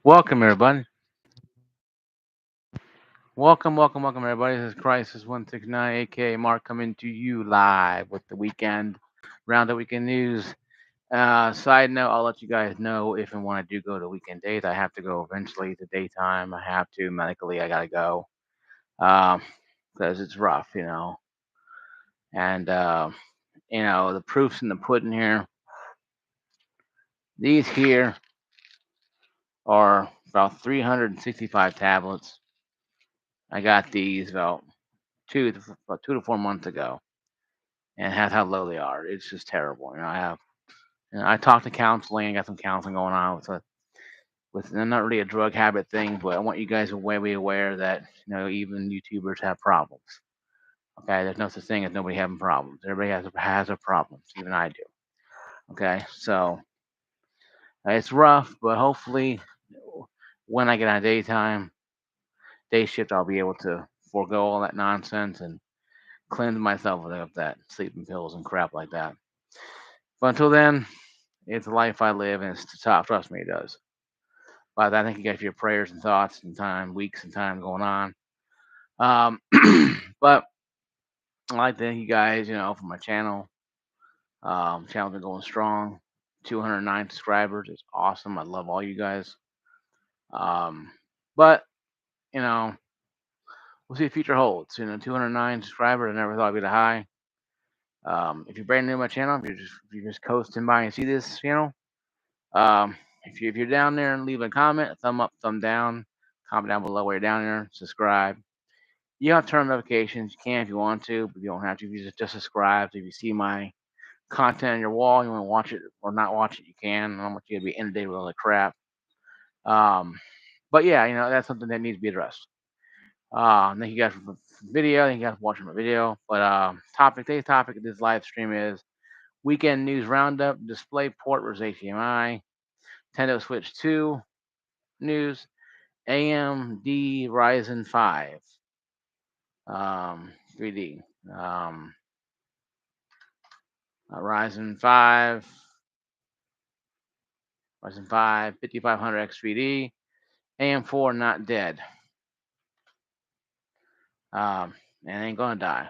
Welcome, everybody. Welcome, everybody. This is Crisis 169, aka Mark, coming to you live with the weekend roundup weekend news. Side note, I'll let you guys know if and when I do go to weekend days. I have to go eventually to daytime. I have to medically. I gotta go because it's rough, And the proofs in the pudding here. These here are about 365 tablets. I got these about 2 to 4 months ago, and that's how low they are. It's just terrible. I talked to counseling. I got some counseling going on with not really a drug habit thing, but I want you guys to be aware that even YouTubers have problems. Okay, there's no such thing as nobody having problems. Everybody has a problems. Even I do. Okay, so it's rough, but hopefully when I get on day shift, I'll be able to forego all that nonsense and cleanse myself of that sleeping pills and crap like that. But until then, it's the life I live, and it's tough. Trust me, it does. But I thank you guys for your prayers and thoughts and time, weeks and time going on. Um, but I like to thank you guys, for my channel. Channel's been going strong. 209 subscribers. It's awesome. I love all you guys. Um, but you know, we'll see what the future holds. 209 subscribers. I never thought it'd be that high. If you're brand new to my channel, if you're just coasting by and see this channel, if you're down there and leave a comment, a thumb up, thumb down, comment down below while you're down there, subscribe. You don't have to turn on notifications. You can if you want to, but you don't have to. If you just subscribe. So if you see my content on your wall, you want to watch it or not watch it, you can. I don't want you to be inundated with all the crap. Um, but yeah, that's something that needs to be addressed. Thank you guys for the video. Thank you guys for watching my video. But today's topic of this live stream is weekend news roundup, display port versus HDMI, Nintendo Switch 2 news, AMD Ryzen 5, 3D, Ryzen 5, Ryzen 5, 5500X 3D, AM4 not dead, and ain't gonna die.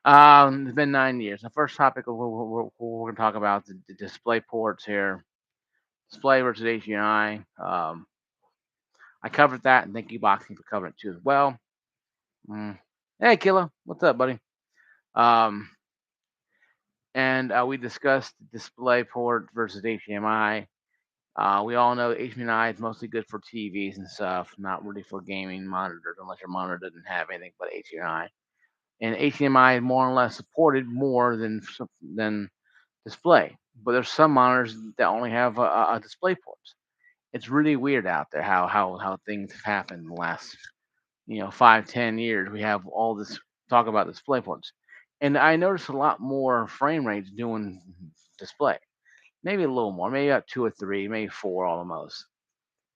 It's been 9 years. The first topic we're going to talk about the display ports here, display versus HDMI. I covered that, and thank you, Boxing, for covering it too as well. Hey, Killa, what's up, buddy? Um, and we discussed display port versus HDMI. We all know HDMI is mostly good for TVs and stuff, not really for gaming monitors, unless your monitor doesn't have anything but HDMI. And HDMI is more or less supported more than display. But there's some monitors that only have a display ports. It's really weird out there how things have happened in the last 5-10 years. We have all this talk about display ports, and I noticed a lot more frame rates doing display. Maybe a little more, maybe about two or three, maybe four almost.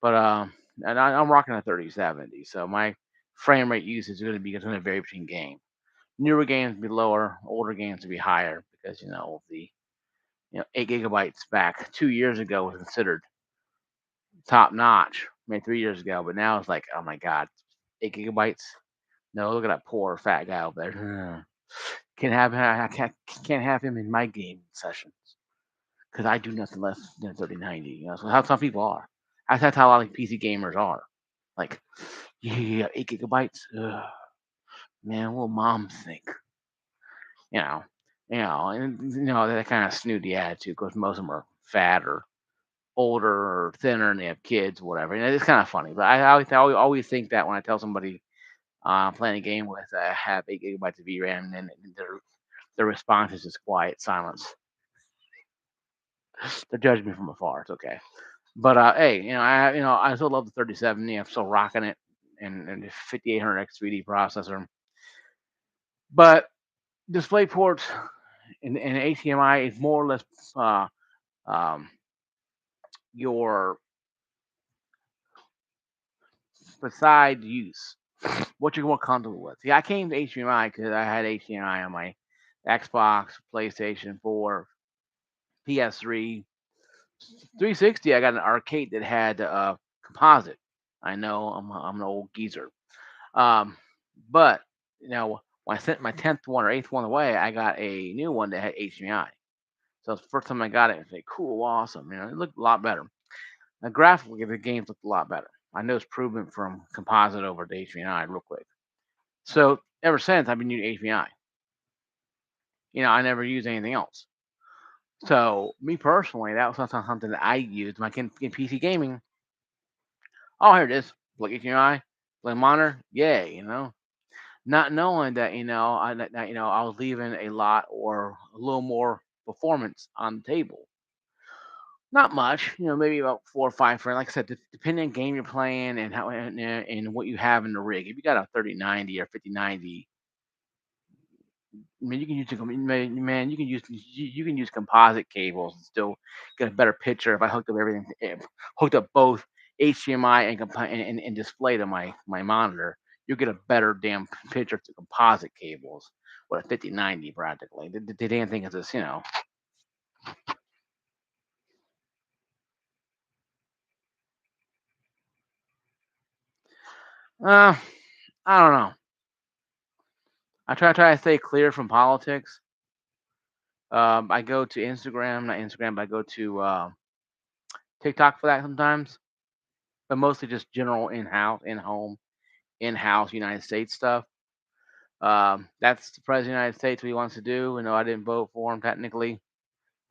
But and I'm rocking a 3070, so my frame rate usage is going to vary between games. Newer games will be lower, older games will be higher because the 8 gigabytes back 2 years ago was considered top notch, maybe 3 years ago, but now it's like, oh my god, 8 gigabytes. No, look at that poor fat guy over there. I can't have him in my gaming sessions because I do nothing less than 3090. So how some people are. That's how a lot of PC gamers are. Like, yeah, 8 gigabytes. Ugh, man, what will mom think? You know, and that kind of snooty attitude because most of them are fat or older or thinner and they have kids, or whatever. It's kind of funny, but I always think that when I tell somebody playing a game with have 8 gigabytes of VRAM, and then their response is just quiet silence. They're judging me from afar. It's okay. But hey, I still love the 3070. I'm still rocking it, and the 5800X 3D processor. But DisplayPort and HDMI is more or less uh, um, your beside use, what you're more comfortable with. See, I came to HDMI because I had HDMI on my Xbox, PlayStation 4, PS3, 360. I got an arcade that had composite. I know I'm an old geezer. Um, but when I sent my 10th one or 8th one away, I got a new one that had HDMI. So the first time I got it, I was like, cool, awesome. It looked a lot better. Now, graphically, the games looked a lot better. I know it's proven from composite over to HDMI real quick. So ever since, I've been using HDMI. I never use anything else. So me personally, that was not something that I used when I can in PC gaming. Oh, here it is. Plug HDMI, play monitor, yay, not knowing that I was leaving a lot or a little more performance on the table. Not much, maybe about 4 or 5 frames. Like I said, depending on game you're playing and how and what you have in the rig. If you got a 3090 or 5090, man, you can use man, you can use composite cables and still get a better picture. If I hooked up everything, hooked up both HDMI and display to my monitor, you get a better damn picture to composite cables with a 5090 practically. The damn thing is this. Uh, I don't know. I try to stay clear from politics. I go to Instagram, not Instagram, but I go to TikTok for that sometimes, but mostly just general in-house, in-house United States stuff. That's the president of the United States, what he wants to do. I didn't vote for him technically.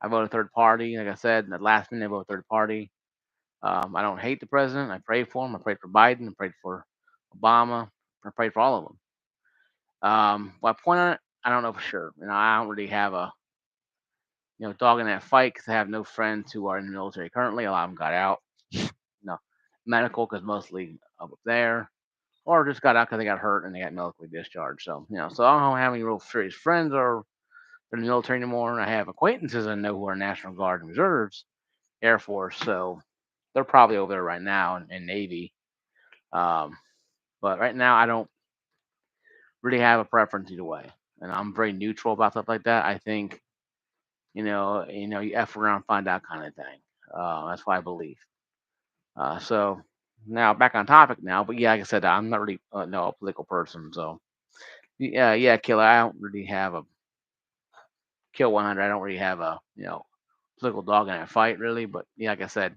I voted third party. Like I said, in the last minute, I voted third party. I don't hate the president. I prayed for him. I prayed for Biden. I prayed for Obama. I prayed for all of them. My point on it, I don't know for sure. I don't really have a dog in that fight because I have no friends who are in the military currently. A lot of them got out. No, medical because mostly up there, or just got out because they got hurt and they got medically discharged. So I don't have any real serious friends or in the military anymore. And I have acquaintances I know who are National Guard and Reserves, Air Force. So they're probably over there right now in Navy. Um, but right now, I don't really have a preference either way, and I'm very neutral about stuff like that. I think you f around, find out kind of thing. That's what I believe. So now back on topic now, but yeah, like I said, I'm not really no a political person. So yeah, killer. I don't really have a kill 100. I don't really have a political dog in that fight really. But yeah, like I said,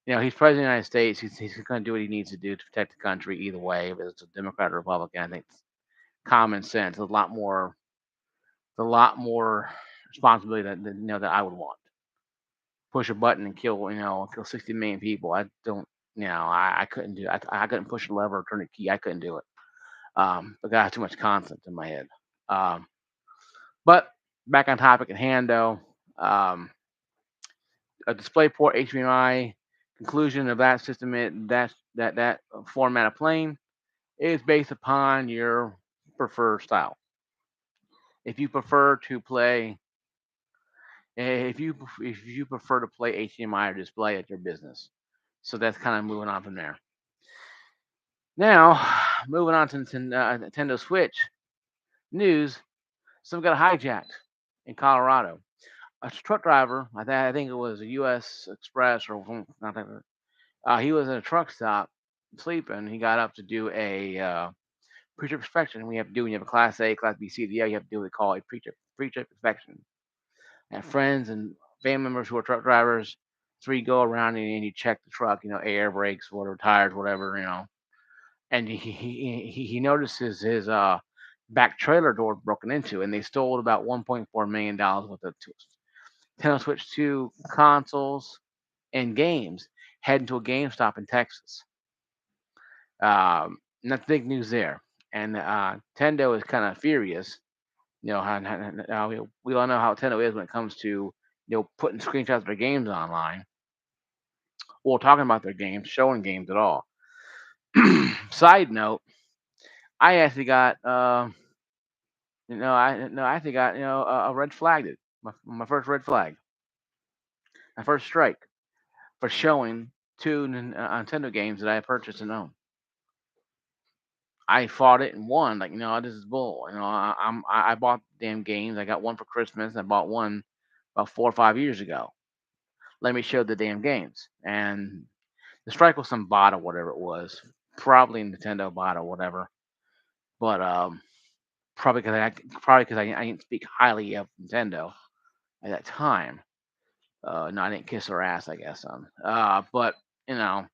he's president of the United States. He's going to do what he needs to do to protect the country either way, whether it's a Democrat or Republican. I think it's common sense. A lot more responsibility that I would want. Push a button and kill 60 million people. I don't. I couldn't do. I couldn't push a lever or turn a key. I couldn't do it. But I have too much concept in my head. Um, but back on topic at hand, though. A DisplayPort HDMI conclusion of that system that format of plane is based upon your preferred style. If you prefer to play, if you prefer to play HDMI or display at your business, so that's kind of moving on from there. Now, moving on to Nintendo Switch news. Someone got hijacked in Colorado. A truck driver, I think it was a U.S. Express or not that. He was at a truck stop sleeping. He got up to do a pre-trip inspection. We have to do when you have a Class A, Class B, C, D. You have to do what they call a pre-trip inspection. And friends and family members who are truck drivers, so you go around and you check the truck, air, brakes, whatever, tires, whatever. And he notices his back trailer door broken into, and they stole about $1.4 million worth of Nintendo Switch 2 consoles and games, heading to a GameStop in Texas. Not big news there. And Nintendo is kind of furious. We all know how Nintendo is when it comes to putting screenshots of their games online, or talking about their games, showing games at all. Side note, I actually got I no, I actually got a red flag. My first red flag, my first strike for showing two Nintendo games that I purchased and owned. I fought it and won. Like, this is bull. I bought the damn games. I got one for Christmas. I bought one about 4 or 5 years ago. Let me show the damn games. And The strike was some bot or whatever it was, probably Nintendo bot or whatever. But probably because I didn't speak highly of Nintendo at that time. No, I didn't kiss her ass, I guess. But you know,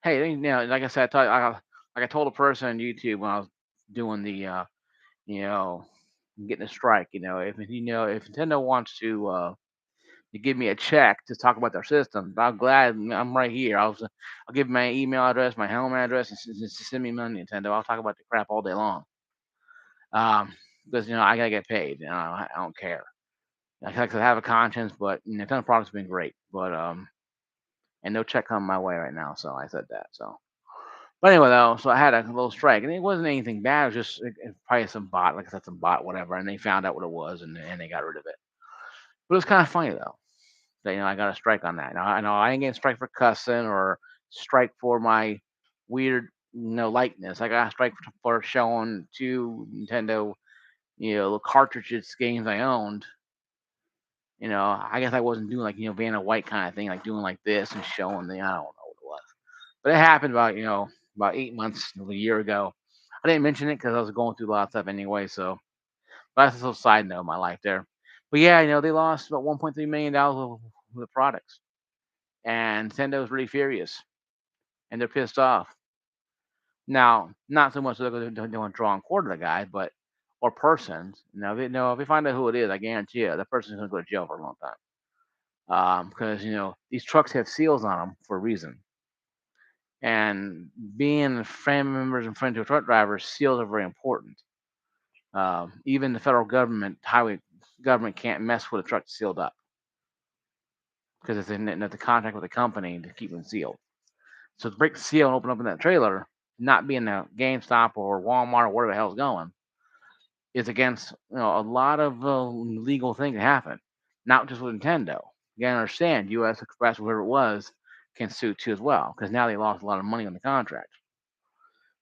hey, like I said, like I told a person on YouTube when I was doing you know, getting a strike. If Nintendo wants to give me a check to talk about their system, I'm glad I'm right here. I'll give my email address, my home address, and send me money, Nintendo. I'll talk about the crap all day long. Um, because I gotta get paid. I don't care. I have a conscience, but Nintendo products have been great. But and no check coming my way right now, so I said that. So, but anyway, though, so I had a little strike, and it wasn't anything bad. It was just probably some bot, like I said, some bot, whatever, and they found out what it was, and they got rid of it. But it was kind of funny though that I got a strike on that. Now I know I ain't getting a strike for cussing or strike for my weird likeness. I got a strike for showing two Nintendo the cartridges games I owned. I guess I wasn't doing like Vanna White kind of thing, like doing like this and showing the I don't know what it was. But it happened about 8 months, a year ago. I didn't mention it because I was going through a lot of stuff anyway. So but that's a little side note of my life there. But yeah, they lost about $1.3 million with the products, and Nintendo's really furious and they're pissed off. Now, not so much that they want to draw and quarter the guy, but or persons. If they find out who it is, I guarantee you, the person's gonna go to jail for a long time. Because these trucks have seals on them for a reason, and being family members and friends of truck drivers, seals are very important. Even the federal government, highway government, can't mess with a truck sealed up because it's in the contract with the company to keep them sealed. So to break the seal and open up in that trailer, not being a GameStop or Walmart or wherever the hell's going, is against a lot of legal things that happen. Not just with Nintendo. You gotta understand, U.S. Express, whoever it was, can sue too as well because now they lost a lot of money on the contract.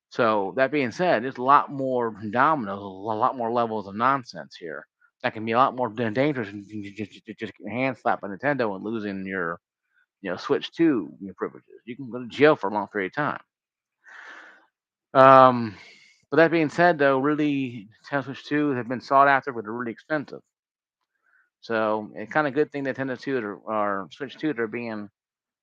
So that being said, there's a lot more dominoes, a lot more levels of nonsense here that can be a lot more dangerous than just getting hand slapped by Nintendo and losing your Switch 2 privileges. You can go to jail for a long period of time. Um, but that being said, though, really, Nintendo Switch 2 have been sought after, but they're really expensive. So it's kind of good thing that Nintendo 2 or Switch 2 are being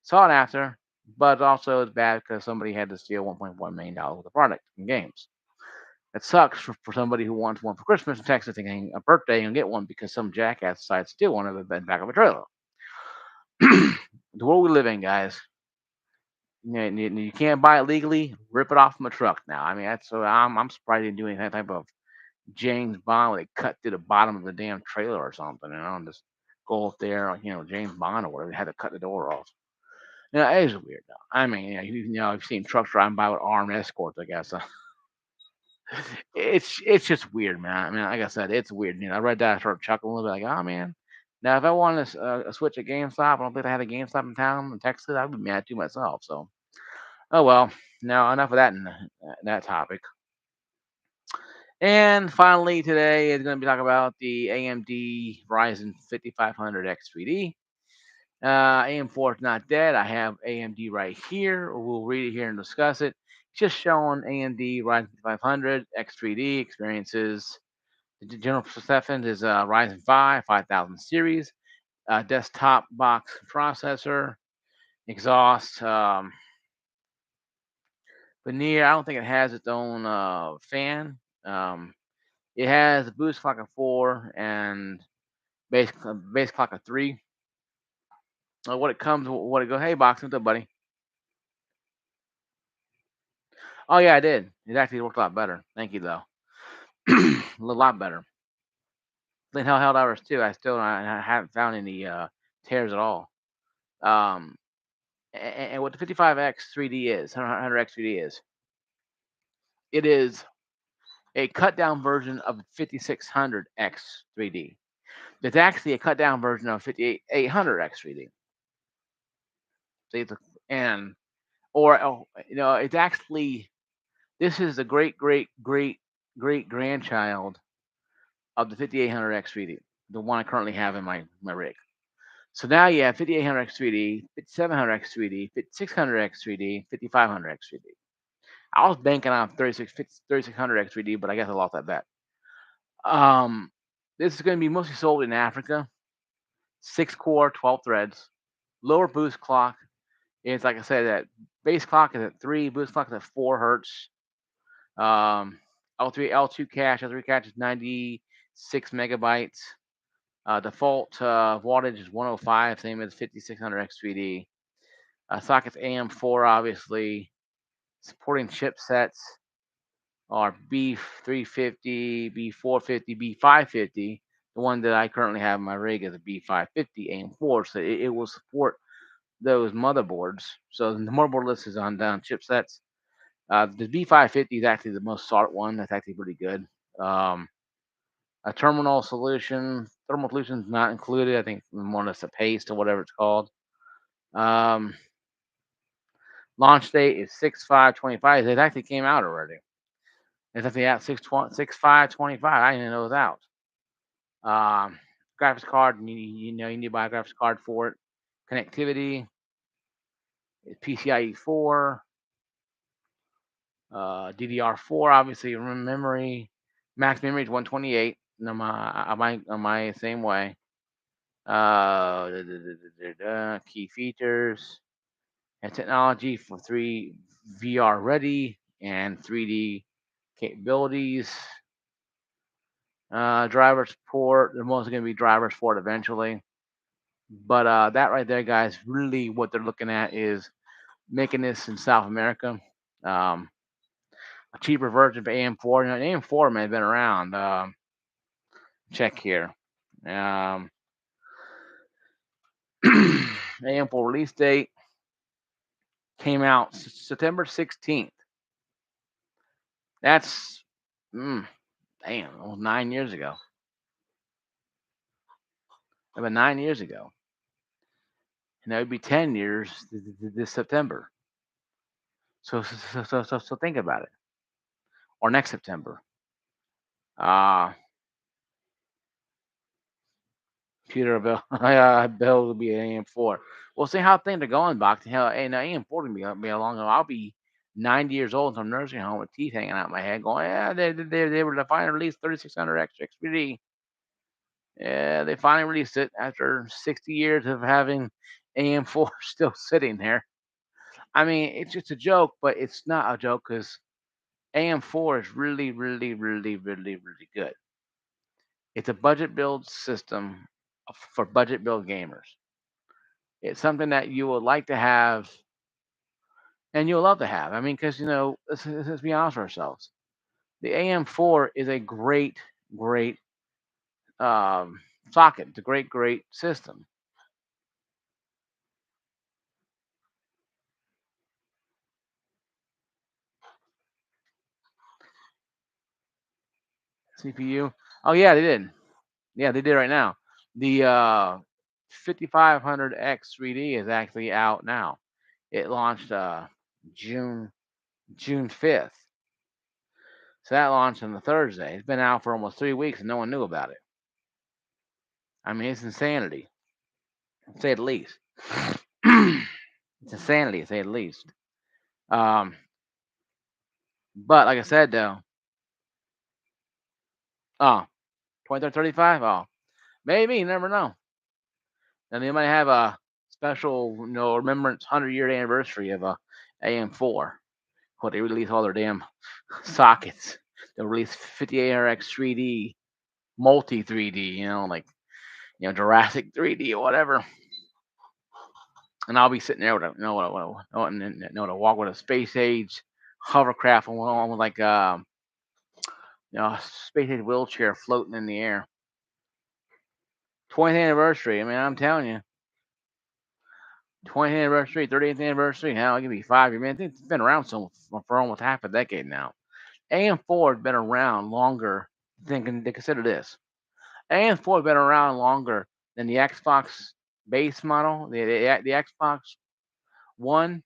sought after, but also it's bad because somebody had to steal $1.1 million worth of product and games. It sucks for somebody who wants one for Christmas and texts thinking a birthday and get one because some jackass decides to steal one of it in the back of a trailer. The world we live in, guys. You can't buy it legally. Rip it off from a truck now. I mean, that's so I'm surprised they didn't do any type of James Bond where they cut through the bottom of the damn trailer or something, and just go up there, like, James Bond or whatever. They had to cut the door off. It is weird though. I mean, I've seen trucks driving by with armed escorts, I guess. It's just weird, man. I mean, like I said, it's weird. I read that, I started chuckling a little bit, like, oh man. Now, if I wanted a switch at GameStop, I don't think I had a GameStop in town in Texas, I'd be mad too myself. So, oh well. Now, enough of that topic. And finally, today is going to be talking about the AMD Ryzen 5500 X3D. AM4 is not dead. I have AMD right here. We'll read it here and discuss it. Just showing AMD Ryzen 5500 X3D experiences. The general perception is Ryzen 5 5000 series, desktop box processor, exhaust, veneer. I don't think it has its own fan. It has a boost clock of 4 and base clock of 3. What it goes. Hey, box, what's up, buddy? Oh yeah, I did. It actually worked a lot better. Thank you, though. A lot better. Then held hours too. I haven't found any tears at all. Um, and what the 55X 3D is, 100X 3D is, it is a cut down version of 5600X 3D. It's actually a cut down version of 5800X 3D. See, and or it's actually this is the great grandchild of the 5800X 3D, the one I currently have in my rig. So now you have 5800X 3D, 5700X 3D, 5600X 3D, 5500X 3D. I was banking on 3600X 3D, but I guess I lost that bet. This is going to be mostly sold in Africa. 6 core, 12 threads, lower boost clock. It's like I said, that base clock is at 3, boost clock is at 4 hertz. L3, L2 cache, L3 cache is 96 megabytes. Default wattage is 105, same as 5600X 3D. Sockets AM4, obviously. Supporting chipsets are B350, B450, B550. The one that I currently have in my rig is a B550 AM4, so it will support those motherboards. So the motherboard list is on down chipsets. The B550 is actually the most sought one. That's actually pretty good. Um, a thermal solution is not included. I think more or less a paste or whatever it's called. Launch date is 6/5/25. It actually came out already. It's actually out 6/5/25. I didn't know it was out. Graphics card, you need to buy a graphics card for it. Connectivity, PCIe 4, DDR4, obviously. Memory, max memory is 128. On my same way. Key features and technology for 3 VR ready and 3D capabilities. Driver support. There's mostly going to be driver support eventually. But that right there, guys, really what they're looking at is making this in South America. A cheaper version of AM4. AM4 may have been around. Check here. AM4 release date came out September 16th. That's, almost 9 years ago. About 9 years ago. And that would be 10 years this September. So think about it. Or next September. Computer bill, bill will be an AM4. We'll see how things are going back to hell. And AM4 can be a long. I'll be 90 years old in some nursing home with teeth hanging out my head, going, yeah, they were to finally release 3600X XPD. Yeah, they finally released it after 60 years of having AM4 still sitting there. I mean, it's just a joke, but it's not a joke because AM4 is really, really, really, really, really good. It's a budget build system for budget build gamers. It's something that you would like to have and you'll love to have. I mean, because, let's be honest with ourselves. The AM4 is a great, great socket. It's a great, great system. CPU. Oh, yeah, they did. Yeah, they did right now. The 5500X 3D is actually out now. It launched June June 5th. So that launched on the Thursday. It's been out for almost 3 weeks and no one knew about it. I mean, it's insanity, to say the least. It's insanity, to say the least. Um, but like I said, though, oh, 2335? Oh, maybe, you never know. And they might have a special, remembrance 100-year anniversary of AM4. Well, they release all their damn sockets. They'll release 58RX 3D, multi 3D, like, Jurassic 3D or whatever. And I'll be sitting there with to walk with a space age hovercraft on with like a space age wheelchair floating in the air. 20th anniversary. I mean, I'm telling you, 20th anniversary, 30th anniversary. Hell, it could be 5 years. Man, it's been around for almost half a decade now. AM4 has been around longer. Consider this. AM4 has been around longer than the Xbox base model, the Xbox One,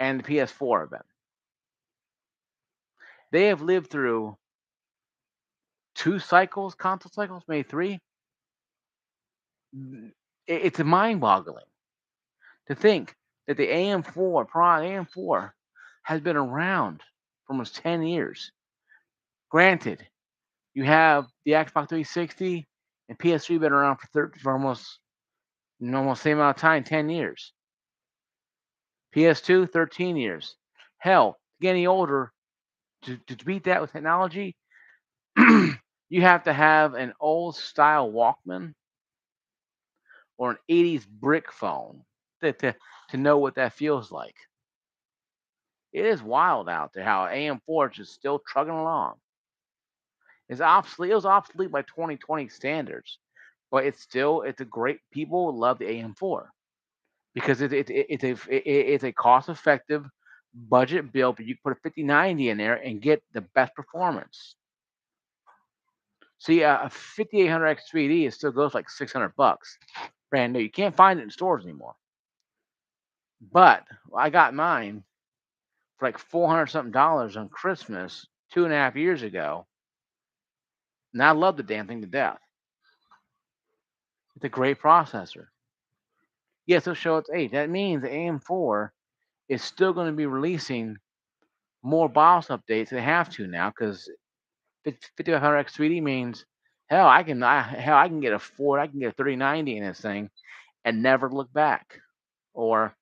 and the PS4 have been. They have lived through 2 cycles, console cycles, maybe 3. it's mind-boggling to think that the AM4 Prime AM4 has been around for almost 10 years. Granted, you have the Xbox 360 and PS3 been around for almost same amount of time, 10 years. PS2, 13 years. Hell, getting older to beat that with technology, you have to have an old style Walkman or an 80s brick phone to know what that feels like. It is wild out there how AM4 is just still trucking along. It's obsolete. It was obsolete by 2020 standards, but it's a great. People love the AM4 because it's a cost effective budget build, but you can put a 5090 in there and get the best performance. See, a 5800X 3D it still goes like $600, brand new. You can't find it in stores anymore. But I got mine for like 400 something dollars on Christmas 2.5 years ago, and I love the damn thing to death. It's a great processor. Yes, it'll show its age. That means the AM4 is still going to be releasing more BIOS updates. They have to now because 5500X 3D means hell I can get a Ford, I can get a 3090 in this thing and never look back, or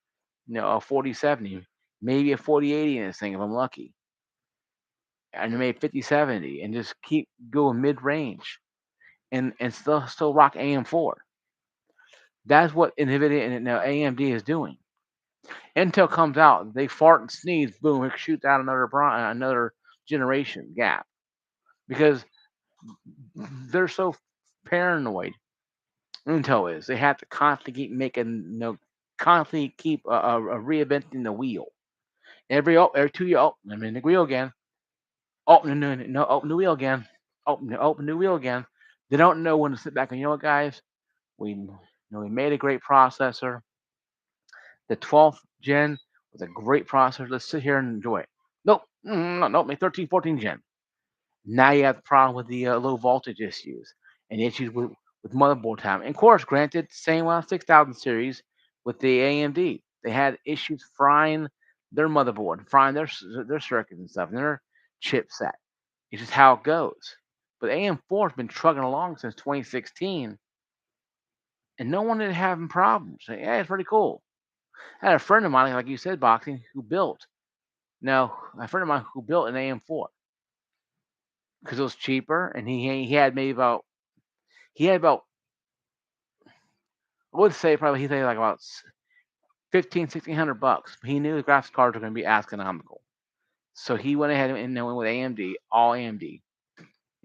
a 4070, maybe a 4080 in this thing if I'm lucky, and maybe 5070, and just keep going mid range and still rock AM4. That's what NVIDIA and now AMD is doing. Intel comes out, they fart and sneeze, boom, it shoots out another generation gap because they're so paranoid. Intel is. They have to constantly keep making, constantly keep reinventing the wheel. Every 2 years, oh, I'm in the wheel again. Oh, no, no, no, no, open the wheel again. Open the wheel again. They don't know when to sit back and, you know what, guys? We made a great processor. The 12th gen was a great processor. Let's sit here and enjoy it. Nope, no, nope. My 13, 14 gen. Now you have the problem with the low voltage issues and issues with motherboard time. And of course, granted, same on 6000 series with the AMD. They had issues frying their motherboard, frying their circuits and stuff, and their chipset. It's just how it goes. But AM4 has been trucking along since 2016, and no one is having problems. Yeah, it's pretty cool. I had a friend of mine, like you said, boxing, who built. No, a friend of mine who built an AM4 because it was cheaper, and he had maybe about he had about I would say probably he had like about 15, 1600 bucks. He knew the graphics cards were going to be astronomical, so he went ahead and went with AMD, all AMD,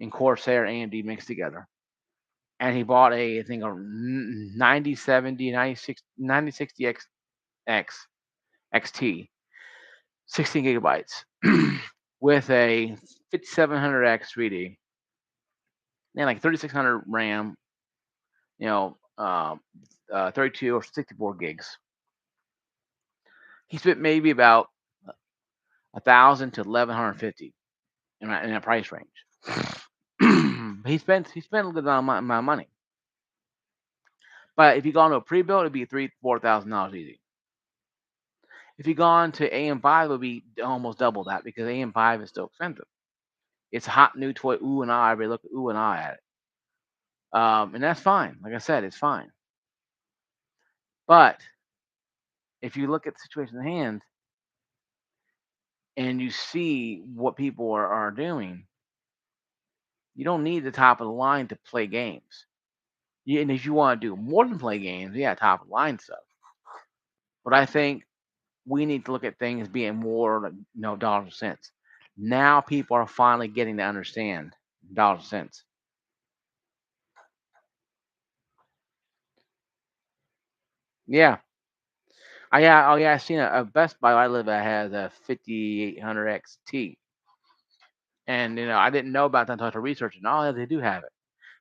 and Corsair AMD mixed together, and he bought I think a 9070, 9060 X XT, 16 gigabytes, with a 5700X 3D, and like 3600 RAM, you know, 32 or 64 gigs. He spent maybe about 1,000 to 1,150 in that price range. he spent a good amount of money. But if you go into a pre-built, it'd be $3,000 to $4,000 easy. If you go on to AM5, it'll be almost double that because AM5 is still expensive. It's a hot new toy. Ooh and ah, everybody look ooh and ah at it. And that's fine. Like I said, it's fine. But if you look at the situation at hand and you see what people are doing, you don't need the top of the line to play games. And if you want to do more than play games, yeah, top of the line stuff. But I think we need to look at things being more like dollars and cents. Now people are finally getting to understand dollars and cents. Yeah. Oh yeah, I seen a Best Buy where I live at has a 5800 XT. And I didn't know about that until I started researching. Oh, yeah, they do have it.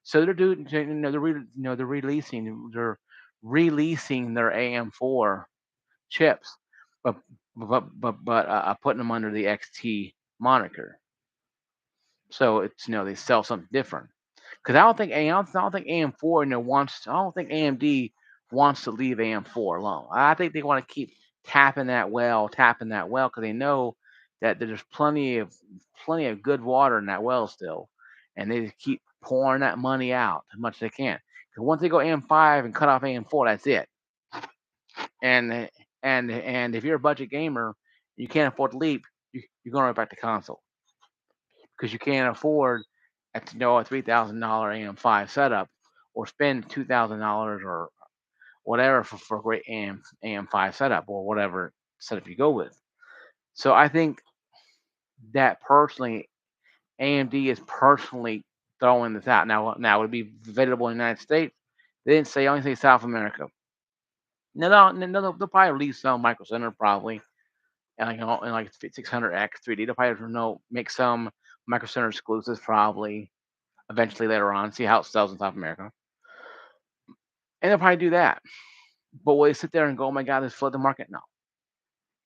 So they're doing, they're releasing their AM4 chips, but putting them under the XT moniker. So it's they sell something different. Because I don't think AM4 wants. I don't think AMD wants to leave AM4 alone. I think they want to keep tapping that well, because they know that there's plenty of good water in that well still, and they just keep pouring that money out as much as they can. Because once they go AM5 and cut off AM4, that's it. And and if you're a budget gamer, you can't afford to leap. You're going right back to console, because you can't afford a $3,000 AM5 setup, or spend $2,000 or whatever for a great AM5 setup, or whatever setup you go with. So I think that personally, AMD is personally throwing this out. Now would it be available in the United States? They didn't say, only say South America. No, they'll probably release some Micro Center, probably, and like 600X 3D. They'll probably make some Micro Center exclusives, probably eventually later on. See how it sells in South America, and they'll probably do that. But will they sit there and go, "Oh my God, this flood the market"? No.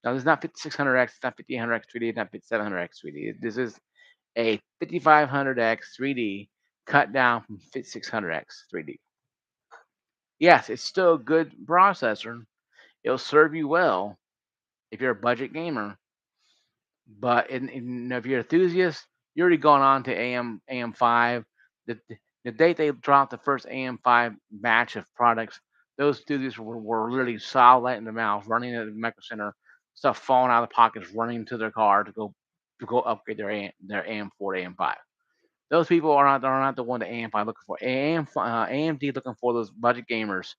No, this is not 5600X, it's not 5800X 3D, it's not 5700X 3D. This is a 5500X 3D cut down from 5600X 3D. Yes, it's still a good processor. It'll serve you well if you're a budget gamer. But if you're an enthusiast, you're already gone on to AM5. The, the date they dropped the first AM5 batch of products, those enthusiasts were literally solid in the mouth, running at the Micro Center, stuff falling out of the pockets, running to their car to go upgrade their AM4 to AM5. Those people are not the one that AM5 looking for. AMD looking for those budget gamers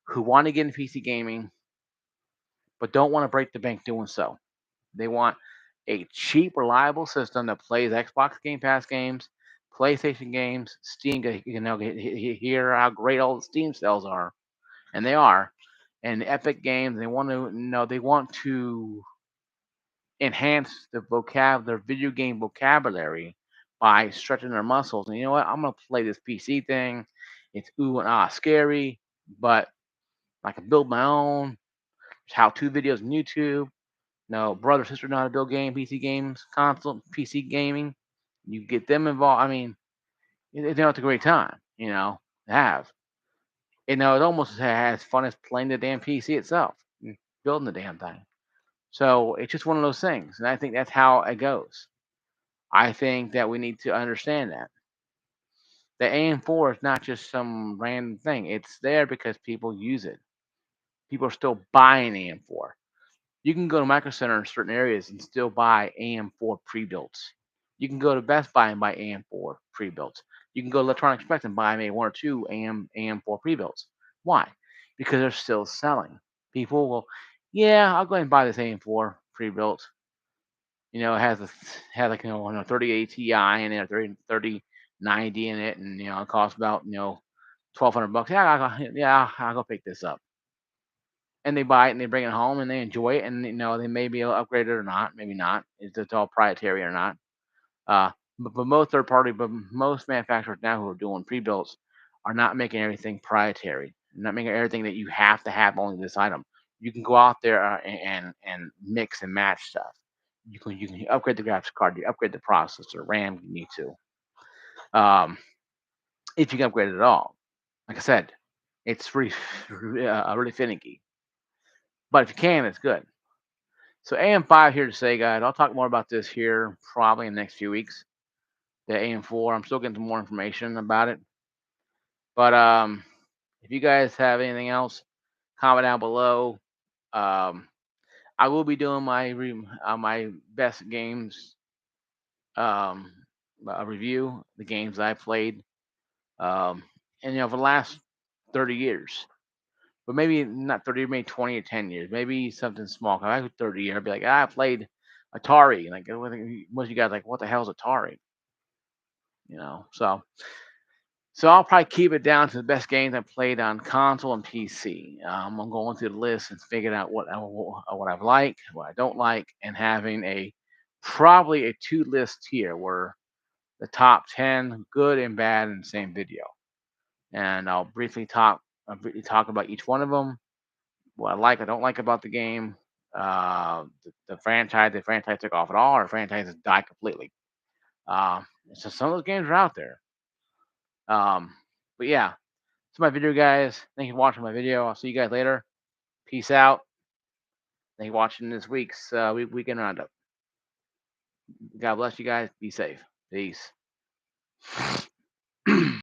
who want to get into PC gaming but don't want to break the bank doing so. They want a cheap, reliable system that plays Xbox Game Pass games, PlayStation games, Steam. Hear how great all the Steam sales are, and they are, and Epic Games. They want to know. They want to enhance their video game vocabulary by stretching their muscles. And you know what? I'm gonna play this PC thing. It's ooh and ah scary, but I can build my own. There's how-to videos on YouTube. No, brother, sister know how to build PC games, console, PC gaming. You get them involved. I mean, it's a great time, to have. It almost as fun as playing the damn PC itself, building the damn thing. So it's just one of those things. And I think that's how it goes. I think that we need to understand that. The AM4 is not just some random thing. It's there because people use it. People are still buying AM4. You can go to Micro Center in certain areas and still buy AM4 pre-builts. You can go to Best Buy and buy AM4 pre-builts. You can go to Electronic Express and buy maybe one or two AM4 pre-builts. Why? Because they're still selling. People will, yeah, I'll go ahead and buy this AM4 pre-built. It has like 3080 Ti in it, 3090 in it, and it costs about $1,200. Yeah, I'll go pick this up, and they buy it and they bring it home and they enjoy it, and they may be able to upgrade it or not, maybe not. It's all proprietary or not. Uh, but most manufacturers now who are doing pre-builts are not making everything proprietary, not making everything that you have to have only this item. You can go out there and mix and match stuff. You can upgrade the graphics card, you upgrade the processor, RAM you need to. If you can upgrade it at all, like I said, it's really finicky. But if you can, it's good. So AM5 here to say, guys, I'll talk more about this here probably in the next few weeks. The AM4, I'm still getting some more information about it. But if you guys have anything else, comment down below. Um, I will be doing my best games um, review, the games I played, um, and for the last 30 years. But maybe not 30, maybe 20 or 10 years, maybe something small. 'Cause I was 30 years, I'd be like, I played Atari. Like, most of you guys like, what the hell is Atari? So I'll probably keep it down to the best games I played on console and PC. I'm going through the list and figuring out what I've liked, what I don't like, and having probably a two list here where the top 10 good and bad in the same video. And I'll briefly talk about each one of them, what I don't like about the game, the franchise took off at all, or franchises died completely. So some of those games are out there. Um, but yeah, It's my video, guys. Thank you for watching my video. I'll see you guys later. Peace out. Thank you for watching this week's weekend roundup. God bless you guys. Be safe. Peace.